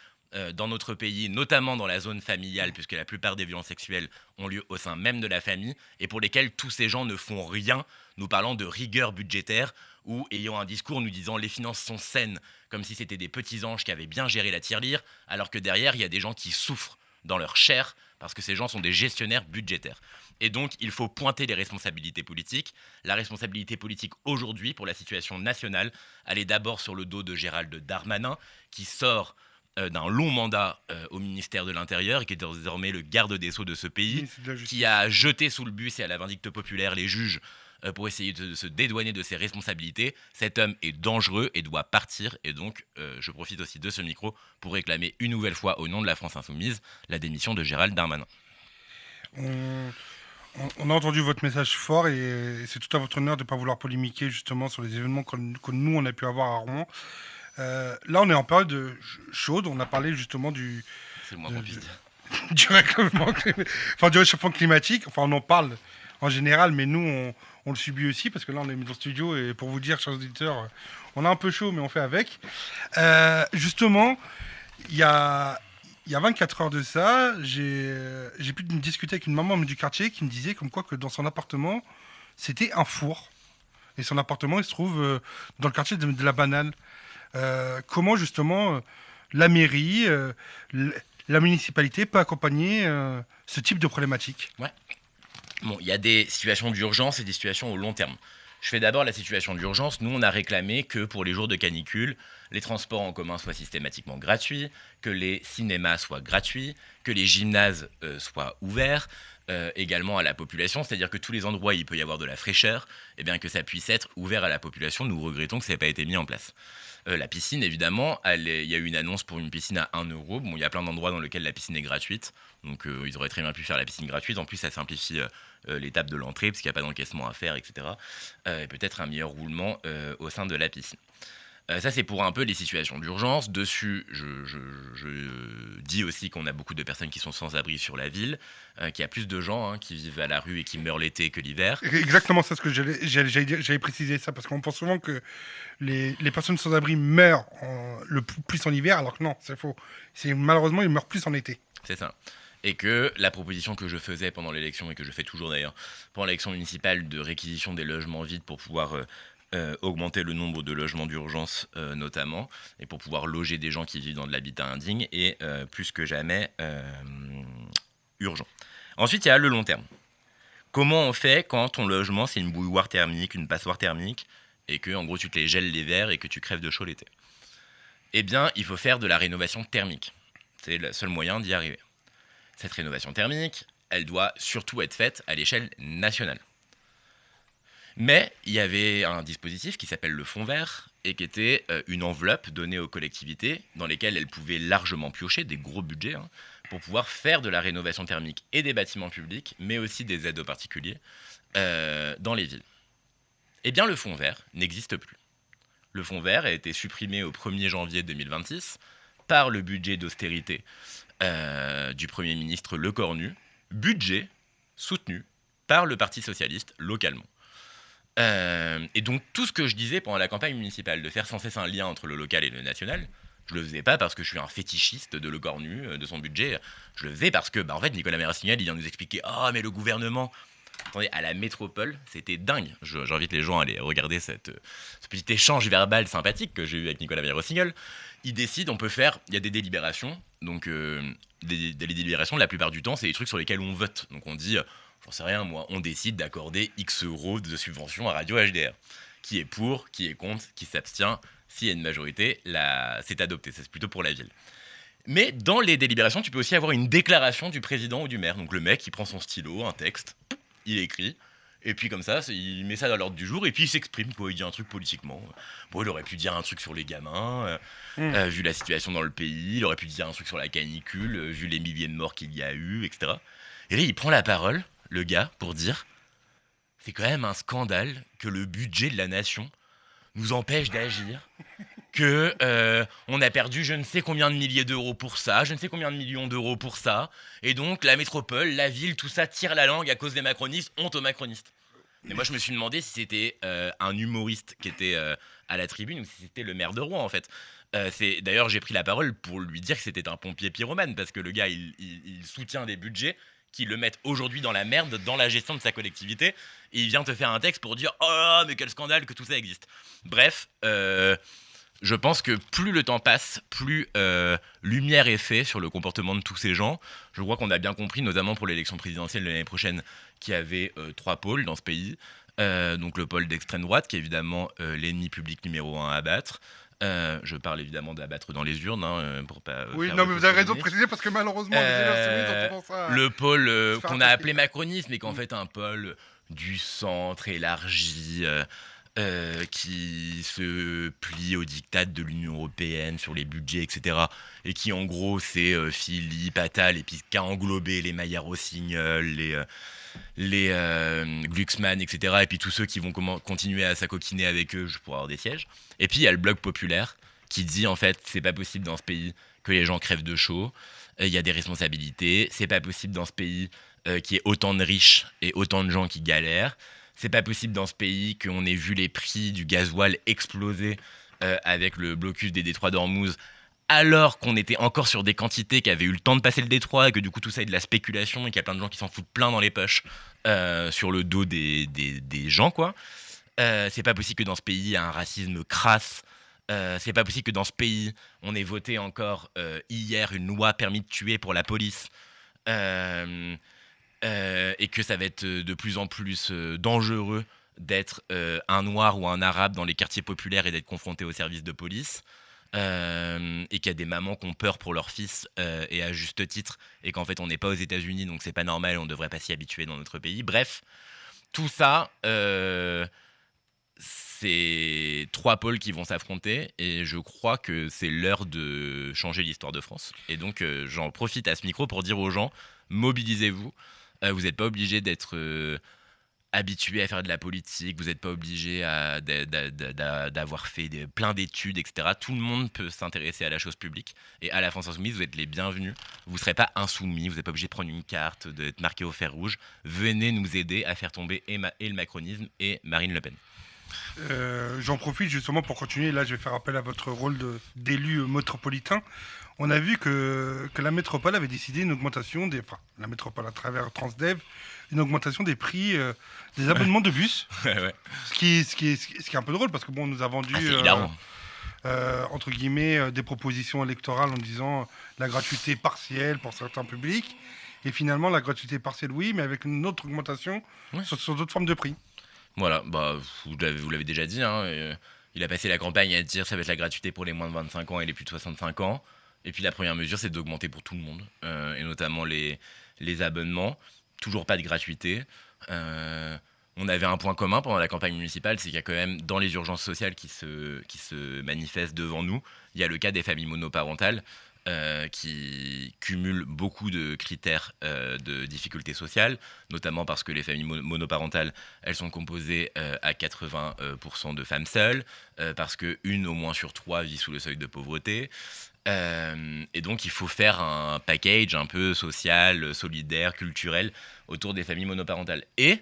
dans notre pays, notamment dans la zone familiale, puisque la plupart des violences sexuelles ont lieu au sein même de la famille, et pour lesquelles tous ces gens ne font rien, nous parlant de rigueur budgétaire, ou ayant un discours nous disant les finances sont saines, comme si c'était des petits anges qui avaient bien géré la tirelire, alors que derrière, il y a des gens qui souffrent dans leur chair, parce que ces gens sont des gestionnaires budgétaires. Et donc, il faut pointer les responsabilités politiques. La responsabilité politique aujourd'hui, pour la situation nationale, elle est d'abord sur le dos de Gérald Darmanin, qui sort d'un long mandat au ministère de l'Intérieur et qui est désormais le garde des Sceaux de ce pays, qui a jeté sous le bus et à la vindicte populaire les juges pour essayer de se dédouaner de ses responsabilités. Cet homme est dangereux et doit partir. Et donc, je profite aussi de ce micro pour réclamer une nouvelle fois, au nom de la France Insoumise, la démission de Gérald Darmanin. On a entendu votre message fort et c'est tout à votre honneur de ne pas vouloir polémiquer justement sur les événements que nous, on a pu avoir à Rouen. Là, on est en période chaude. On a parlé justement C'est le moins qu'on puisse dire. du réchauffement climatique. Enfin, on en parle en général, mais nous, on le subit aussi parce que là, on est mis dans le studio et pour vous dire, chers auditeurs, on a un peu chaud, mais on fait avec. Justement, il y a 24 heures de ça, j'ai pu discuter avec une maman du quartier qui me disait comme quoi que dans son appartement, c'était un four. Et son appartement, il se trouve dans le quartier de la Banale. Comment justement la mairie, la municipalité peut accompagner ce type de problématique? Ouais. Bon, il y a des situations d'urgence et des situations au long terme. Je fais d'abord la situation d'urgence. Nous, on a réclamé que pour les jours de canicule, les transports en commun soient systématiquement gratuits, que les cinémas soient gratuits, que les gymnases soient ouverts également à la population, c'est-à-dire que tous les endroits où il peut y avoir de la fraîcheur, eh bien que ça puisse être ouvert à la population. Nous regrettons que ça n'ait pas été mis en place. La piscine, évidemment, il y a eu une annonce pour une piscine à 1 euro. Bon, il y a plein d'endroits dans lesquels la piscine est gratuite, donc ils auraient très bien pu faire la piscine gratuite. En plus, ça simplifie l'étape de l'entrée, parce qu'il n'y a pas d'encaissement à faire, etc. Et peut-être un meilleur roulement au sein de la piscine. Ça, c'est pour un peu les situations d'urgence. Dessus, je dis aussi qu'on a beaucoup de personnes qui sont sans abri sur la ville, qu'il y a plus de gens qui vivent à la rue et qui meurent l'été que l'hiver. Exactement, c'est ce que j'allais préciser ça, parce qu'on pense souvent que les personnes sans abri meurent le plus en hiver, alors que non, c'est faux. Malheureusement, ils meurent plus en été. C'est ça. Et que la proposition que je faisais pendant l'élection, et que je fais toujours d'ailleurs, pendant l'élection municipale, de réquisition des logements vides pour pouvoir augmenter le nombre de logements d'urgence notamment, et pour pouvoir loger des gens qui vivent dans de l'habitat indigne, est plus que jamais urgent. Ensuite, il y a le long terme. Comment on fait quand ton logement, c'est une bouilloire thermique, une passoire thermique, et que en gros tu te les gèles l'hiver et que tu crèves de chaud l'été? Eh bien, il faut faire de la rénovation thermique. C'est le seul moyen d'y arriver. Cette rénovation thermique, elle doit surtout être faite à l'échelle nationale. Mais il y avait un dispositif qui s'appelle le Fonds vert et qui était une enveloppe donnée aux collectivités dans lesquelles elles pouvaient largement piocher des gros budgets pour pouvoir faire de la rénovation thermique et des bâtiments publics, mais aussi des aides aux particuliers dans les villes. Eh bien, le Fonds vert n'existe plus. Le Fonds vert a été supprimé au 1er janvier 2026 par le budget d'austérité du Premier ministre Lecornu, budget soutenu par le Parti socialiste localement. Et donc tout ce que je disais pendant la campagne municipale, de faire sans cesse un lien entre le local et le national, je le faisais pas parce que je suis un fétichiste de Lecornu, de son budget, je le faisais parce que en fait Nicolas Méray-Rossignol, il vient nous expliquer « Ah mais le gouvernement !» Attendez, à la métropole, c'était dingue. J'invite les gens à aller regarder ce petit échange verbal sympathique que j'ai eu avec Nicolas Méray-Rossignol. Il décide, on peut faire, il y a des délibérations, donc des délibérations, la plupart du temps, c'est des trucs sur lesquels on vote. Donc on dit, j'en sais rien moi, on décide d'accorder X euros de subvention à Radio HDR. Qui est pour, qui est contre, qui s'abstient, s'il y a une majorité, c'est adopté, c'est plutôt pour la ville. Mais dans les délibérations, tu peux aussi avoir une déclaration du président ou du maire. Donc le mec, il prend son stylo, un texte, il écrit, et puis comme ça, il met ça dans l'ordre du jour, et puis il s'exprime, il dit un truc politiquement. Bon, il aurait pu dire un truc sur les gamins, vu la situation dans le pays, il aurait pu dire un truc sur la canicule, vu les milliers de morts qu'il y a eu, etc. Et là, il prend la parole, le gars, pour dire « C'est quand même un scandale que le budget de la nation nous empêche d'agir, que on a perdu je ne sais combien de milliers d'euros pour ça, je ne sais combien de millions d'euros pour ça, et donc la métropole, la ville, tout ça tire la langue à cause des macronistes, honte aux macronistes. Mais moi je me suis demandé si c'était un humoriste qui était à la tribune ou si c'était le maire de Rouen en fait. D'ailleurs j'ai pris la parole pour lui dire que c'était un pompier pyromane, parce que le gars il soutient des budgets qui le mettent aujourd'hui dans la merde dans la gestion de sa collectivité, et il vient te faire un texte pour dire « Oh mais quel scandale que tout ça existe !» Bref, je pense que plus le temps passe, plus lumière est faite sur le comportement de tous ces gens. Je crois qu'on a bien compris, notamment pour l'élection présidentielle de l'année prochaine, qu'il y avait 3 pôles dans ce pays. Donc le pôle d'extrême droite, qui est évidemment l'ennemi public numéro 1 à abattre. Je parle évidemment d'abattre dans les urnes, pour pas. Oui, faire non, de mais vous fausses avez raison de polémiques. préciser parce que malheureusement, les élèves soumis ont tendance à. Le pôle se faire qu'on a attaquer. appelé macronisme, mais qu'en fait un pôle du centre élargi, qui se plie aux diktats de l'Union européenne sur les budgets, etc. Et qui en gros c'est Philippe Attal, et puis qui a englobé les Maillard-Rossignol, les Glucksmann, etc. Et puis tous ceux qui vont continuer à s'acoquiner avec eux pour avoir des sièges. Et puis il y a le bloc populaire qui dit en fait c'est pas possible dans ce pays que les gens crèvent de chaud, il y a des responsabilités, c'est pas possible dans ce pays qu'il y ait autant de riches et autant de gens qui galèrent, c'est pas possible dans ce pays qu'on ait vu les prix du gasoil exploser avec le blocus des détroits d'Ormuz, alors qu'on était encore sur des quantités qui avaient eu le temps de passer le détroit, et que du coup tout ça est de la spéculation et qu'il y a plein de gens qui s'en foutent plein dans les poches sur le dos des gens, quoi. C'est pas possible que dans ce pays il y ait un racisme crasse. C'est pas possible que dans ce pays on ait voté encore hier une loi permis de tuer pour la police, et que ça va être de plus en plus dangereux d'être un noir ou un arabe dans les quartiers populaires et d'être confronté aux services de police, et qu'il y a des mamans qui ont peur pour leurs fils, et à juste titre, et qu'en fait on n'est pas aux États-Unis donc c'est pas normal, on devrait pas s'y habituer dans notre pays. Bref, tout ça, c'est 3 pôles qui vont s'affronter, et je crois que c'est l'heure de changer l'histoire de France. Et donc j'en profite à ce micro pour dire aux gens, mobilisez-vous. Vous n'êtes pas obligé d'être habitué à faire de la politique, vous n'êtes pas obligé d'avoir fait plein d'études, etc. Tout le monde peut s'intéresser à la chose publique, et à la France Insoumise, vous êtes les bienvenus. Vous ne serez pas insoumis, vous n'êtes pas obligé de prendre une carte, d'être marqué au fer rouge. Venez nous aider à faire tomber et le macronisme et Marine Le Pen. J'en profite justement pour continuer. Là, je vais faire appel à votre rôle d'élu métropolitain. On a vu que la métropole avait décidé une augmentation la métropole à travers Transdev, une augmentation des prix des abonnements de bus. Ouais. Ce qui est un peu drôle parce que bon, on nous a vendu C'est hilarant. entre guillemets des propositions électorales en disant la gratuité partielle pour certains publics, et finalement la gratuité partielle oui, mais avec une autre augmentation sur d'autres formes de prix. Voilà, vous l'avez déjà dit, il a passé la campagne à dire ça va être la gratuité pour les moins de 25 ans et les plus de 65 ans. Et puis la première mesure, c'est d'augmenter pour tout le monde, et notamment les abonnements. Toujours pas de gratuité. On avait un point commun pendant la campagne municipale, c'est qu'il y a quand même, dans les urgences sociales qui se manifestent devant nous, il y a le cas des familles monoparentales, qui cumulent beaucoup de critères de difficultés sociales, notamment parce que les familles monoparentales, elles sont composées à 80% de femmes seules, parce qu'une au moins sur 3 vit sous le seuil de pauvreté. Et donc il faut faire un package un peu social, solidaire, culturel autour des familles monoparentales. Et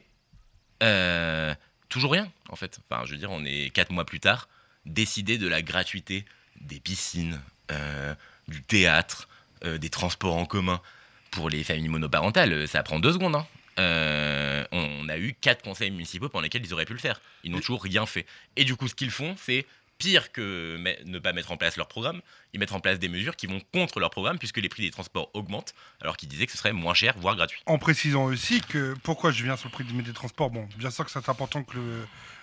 toujours rien, en fait. Enfin, je veux dire, on est 4 mois plus tard, décider de la gratuité des piscines, du théâtre, des transports en commun pour les familles monoparentales, ça prend 2 secondes. On a eu 4 conseils municipaux pendant lesquels ils auraient pu le faire. Ils n'ont toujours rien fait. Et du coup, ce qu'ils font, c'est pire que ne pas mettre en place leur programme. Ils mettent en place des mesures qui vont contre leur programme, puisque les prix des transports augmentent, alors qu'ils disaient que ce serait moins cher, voire gratuit. En précisant aussi que, pourquoi je viens sur le prix des transports, bon, bien sûr que c'est important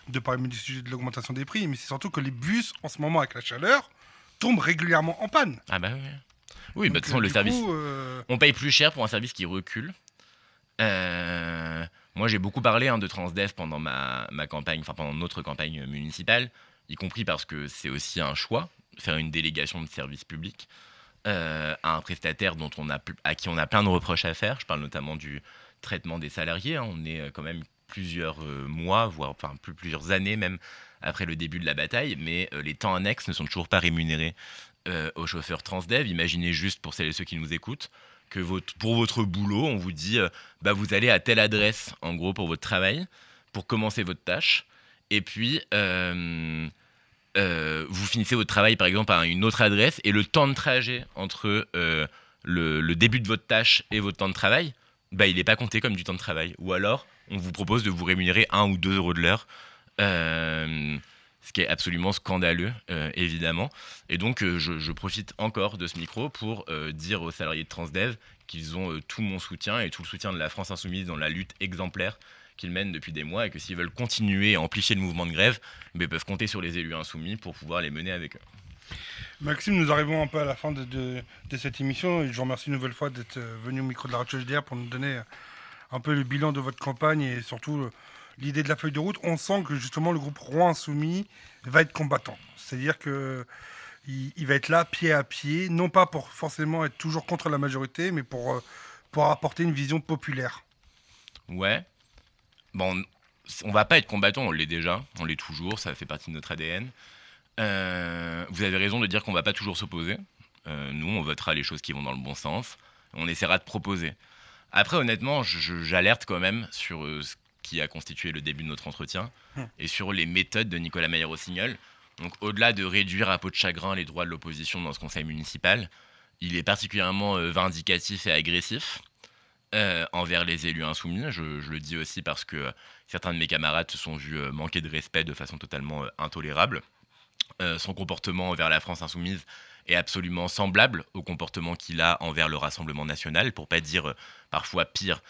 de parler du sujet de l'augmentation des prix, mais c'est surtout que les bus, en ce moment, avec la chaleur, tombent régulièrement en panne. Ah bah oui. Oui, de toute façon, le service... On paye plus cher pour un service qui recule. Moi, j'ai beaucoup parlé de Transdev pendant ma campagne, enfin pendant notre campagne municipale, y compris parce que c'est aussi un choix, faire une délégation de service public à un prestataire à qui on a plein de reproches à faire. Je parle notamment du traitement des salariés. On est quand même plusieurs mois, voire plusieurs années même après le début de la bataille, mais les temps annexes ne sont toujours pas rémunérés aux chauffeurs Transdev. Imaginez juste, pour celles et ceux qui nous écoutent, que pour votre boulot, on vous dit vous allez à telle adresse, en gros, pour votre travail, pour commencer votre tâche, et puis vous finissez votre travail, par exemple, à une autre adresse, et le temps de trajet entre le début de votre tâche et votre temps de travail, il n'est pas compté comme du temps de travail. Ou alors, on vous propose de vous rémunérer 1 ou 2 euros de l'heure, ce qui est absolument scandaleux, évidemment. Et donc, je profite encore de ce micro pour dire aux salariés de Transdev qu'ils ont tout mon soutien et tout le soutien de la France Insoumise dans la lutte exemplaire qu'ils mènent depuis des mois, et que s'ils veulent continuer à amplifier le mouvement de grève, ils peuvent compter sur les élus insoumis pour pouvoir les mener avec eux. Maxime, nous arrivons un peu à la fin de cette émission, et je vous remercie une nouvelle fois d'être venu au micro de la radio HDR pour nous donner un peu le bilan de votre campagne et surtout l'idée de la feuille de route. On sent que justement le groupe Rouen Insoumis va être combattant. C'est-à-dire qu'il va être là pied à pied, non pas pour forcément être toujours contre la majorité, mais pour apporter une vision populaire. Ouais. Bon, on va pas être combattant, on l'est déjà, on l'est toujours, ça fait partie de notre ADN. Vous avez raison de dire qu'on va pas toujours s'opposer. Nous, on votera les choses qui vont dans le bon sens. On essaiera de proposer. Après, honnêtement, j'alerte quand même sur ce qui a constitué le début de notre entretien et sur les méthodes de Nicolas Meyer-Rossignol. Donc, au-delà de réduire à peau de chagrin les droits de l'opposition dans ce conseil municipal, il est particulièrement vindicatif et agressif envers les élus insoumis. Je le dis aussi parce que certains de mes camarades se sont vus manquer de respect de façon totalement intolérable. Son comportement envers la France Insoumise est absolument semblable au comportement qu'il a envers le Rassemblement National, pour pas dire parfois pire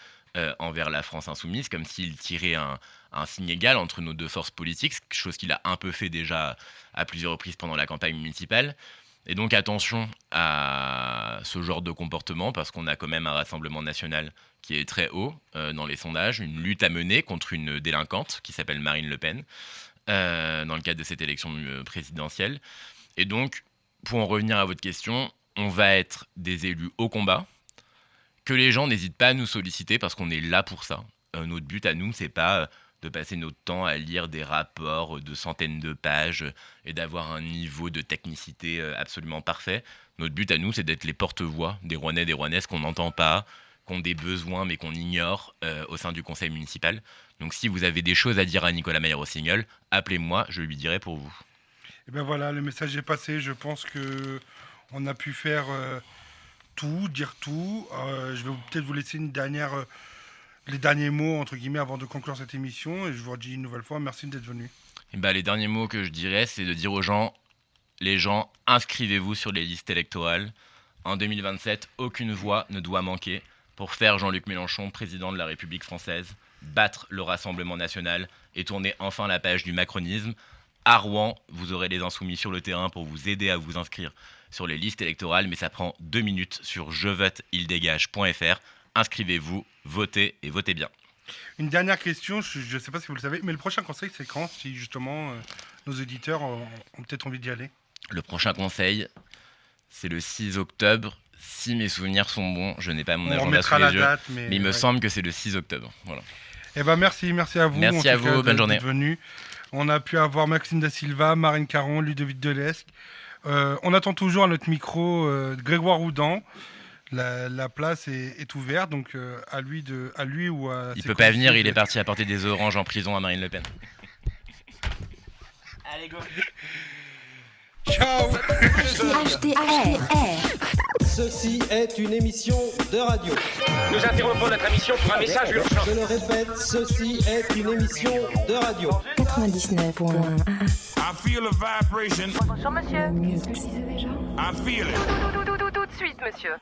envers la France Insoumise, comme s'il tirait un signe égal entre nos deux forces politiques, chose qu'il a un peu fait déjà à plusieurs reprises pendant la campagne municipale. Et donc attention à ce genre de comportement, parce qu'on a quand même un Rassemblement National qui est très haut dans les sondages, une lutte à mener contre une délinquante qui s'appelle Marine Le Pen, dans le cadre de cette élection présidentielle. Et donc, pour en revenir à votre question, on va être des élus au combat, que les gens n'hésitent pas à nous solliciter parce qu'on est là pour ça. Notre but à nous, c'est pas de passer notre temps à lire des rapports de centaines de pages et d'avoir un niveau de technicité absolument parfait. Notre but à nous, c'est d'être les porte-voix des Rouennais et des Rouennaises qu'on n'entend pas, qui ont des besoins mais qu'on ignore au sein du conseil municipal. Donc si vous avez des choses à dire à Nicolas Meyer-Rossignol, appelez-moi, je lui dirai pour vous. Et bien voilà, le message est passé. Je pense qu'on a pu faire tout, dire tout. Je vais peut-être vous laisser les derniers mots, entre guillemets, avant de conclure cette émission. Et je vous redis une nouvelle fois, merci d'être venu. Et les derniers mots que je dirais, c'est de dire aux gens, les gens, inscrivez-vous sur les listes électorales. En 2027, aucune voix ne doit manquer pour faire Jean-Luc Mélenchon président de la République française, battre le Rassemblement National et tourner enfin la page du macronisme. À Rouen, vous aurez les insoumis sur le terrain pour vous aider à vous inscrire sur les listes électorales, mais ça prend 2 minutes sur jevotildégage.fr. Inscrivez-vous, votez et votez bien. Une dernière question, je ne sais pas si vous le savez, mais le prochain conseil, c'est quand, si justement nos auditeurs ont peut-être envie d'y aller? Le prochain conseil, c'est le 6 octobre. Si mes souvenirs sont bons, je n'ai pas mon agenda sous les yeux, date, mais il me semble que c'est le 6 octobre. Voilà. Eh ben merci à vous. Merci à vous, bonne journée. Venu. On a pu avoir Maxime Da Silva, Marine Caron, Ludovic Delesque. On attend toujours à notre micro Grégoire Roudan. La place est ouverte, donc à lui ou à... Il peut pas venir, il est parti apporter des oranges en prison à Marine Le Pen. Allez, go. Ciao. Ceci est une émission de radio. Nous interrompons notre émission pour un message urgent. Je le répète, ceci est une émission de radio. 99.1. I feel a vibration. Bonjour monsieur. Mieux. Précisez déjà. I feel it. Tout de suite monsieur.